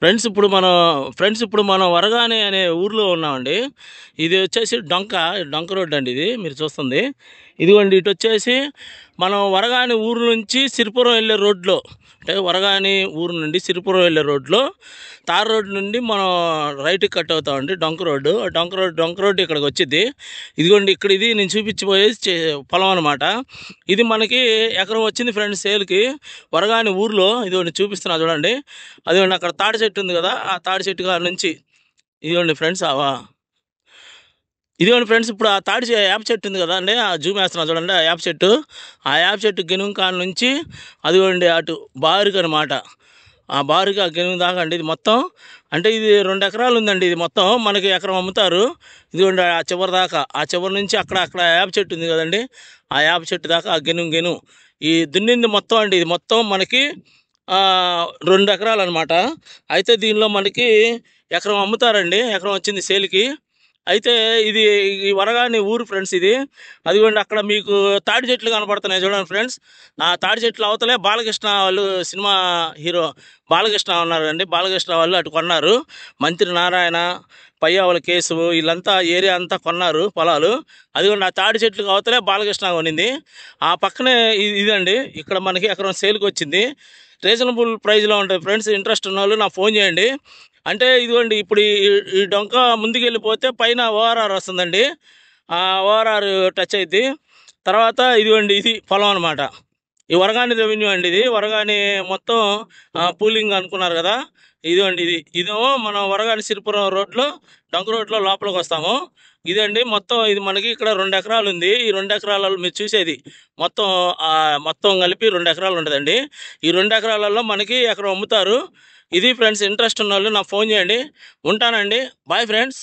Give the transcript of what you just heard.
Friends ఇప్పుడు మనం వరగాని అనే ఊర్లో ఉన్నామండి. ఇది వచ్చేసి డొంక రోడ్ అండి. ఇది మీరు చూస్తుంది. ఇదిగోండి ఇటు వచ్చేసి మనం వరగాని ఊరు నుంచి సిరిపురం వెళ్ళే రోడ్లో, అంటే వరగాని ఊరు నుండి సిరిపురం వెళ్ళే రోడ్లో తార్ రోడ్ నుండి మనం రైట్కి కట్ అవుతామండి. డొంక రోడ్డు ఇక్కడికి వచ్చింది. ఇదిగోండి ఇక్కడ ఇది నేను చూపించిపోయేది పొలం అనమాట. ఇది మనకి ఎకరం వచ్చింది ఫ్రెండ్స్ సేల్కి వరగాని ఊర్లో. ఇదిగోండి చూపిస్తున్నా చూడండి. అదిగోండి అక్కడ తాడి చెట్టు ఉంది కదా, ఆ తాడి చెట్టు కాడ నుంచి ఇదిగోండి ఫ్రెండ్స్ ఇదిగోండి ఫ్రెండ్స్ ఇప్పుడు ఆ యాప చెట్టు ఉంది కదా అండి, ఆ జూమ్ వేస్తున్నా చూడండి. ఆ యాప చెట్టు గెనుము కాడ నుంచి అదిగోండి అటు బారుకి అనమాట. ఆ బారుకి ఆ గెనుము దాకా అండి ఇది మొత్తం. అంటే ఇది 2 ఎకరాలు ఉందండి. ఇది మొత్తం మనకి ఎకరం అమ్ముతారు. ఇదిగోండి ఆ చివరి దాకా, ఆ చివరి నుంచి అక్కడ యాప చెట్టు ఉంది కదండి, ఆ యాప చెట్టు దాకా ఆ గెనుము ఈ దున్నింది మొత్తం అండి. ఇది మొత్తం మనకి 2 ఎకరాలు అనమాట. అయితే దీనిలో మనకి ఎకరం అమ్ముతారండి. ఎకరం వచ్చింది సేల్కి. అయితే ఇది ఈ వరగాని ఊరు ఫ్రెండ్స్ ఇది. అదిగోండి అక్కడ మీకు తాడి చెట్లు కనపడుతున్నాయి చూడండి ఫ్రెండ్స్. ఆ తాడి చెట్లు అవతలే బాలకృష్ణ వాళ్ళు, సినిమా హీరో బాలకృష్ణ ఉన్నారండి. బాలకృష్ణ వాళ్ళు అటు కొన్నారు. మంత్రి నారాయణ, పయ్యావుల కేశవు వీళ్ళంతా ఏరియా అంతా కొన్నారు పొలాలు. అదిగోండి ఆ తాడి చెట్లకు అవతలే బాలకృష్ణ కొనింది. ఆ పక్కనే ఇదండి. ఇక్కడ మనకి ఎకరం సేల్కి వచ్చింది. రీజనబుల్ ప్రైస్లో ఉంటుంది ఫ్రెండ్స్. ఇంట్రెస్ట్ ఉన్న వాళ్ళు నాకు ఫోన్ చేయండి. అంటే ఇదిగోండి ఇప్పుడు ఈ డొంక ముందుకు వెళ్ళిపోతే పైన ఓఆర్ఆర్ వస్తుందండి. ఆ ఓఆర్ఆర్ టచ్ అయింది. తర్వాత ఇదిగోండి ఇది పొలం అనమాట. ఈ వరగాని రెవెన్యూ అండి. ఇది వరగాని మొత్తం పూలింగ్ అనుకున్నారు కదా. ఇదిగోండి ఇదేమో మనం వరగాని సిరిపురం రోడ్లో, డొంక రోడ్లో లోపలికి వస్తాము. ఇదండి మొత్తం. ఇది మనకి ఇక్కడ 2 ఎకరాలు ఉంది. ఈ 2 ఎకరాలలో మీరు చూసేది మొత్తం మొత్తం కలిపి 2 ఎకరాలు ఉంటుందండి. ఈ 2 ఎకరాలలో మనకి ఎకరం అమ్ముతారు. ఇది ఫ్రెండ్స్. ఇంట్రెస్ట్ ఉన్న వాళ్ళు నాకు ఫోన్ చేయండి. ఉంటానండి. Bye friends.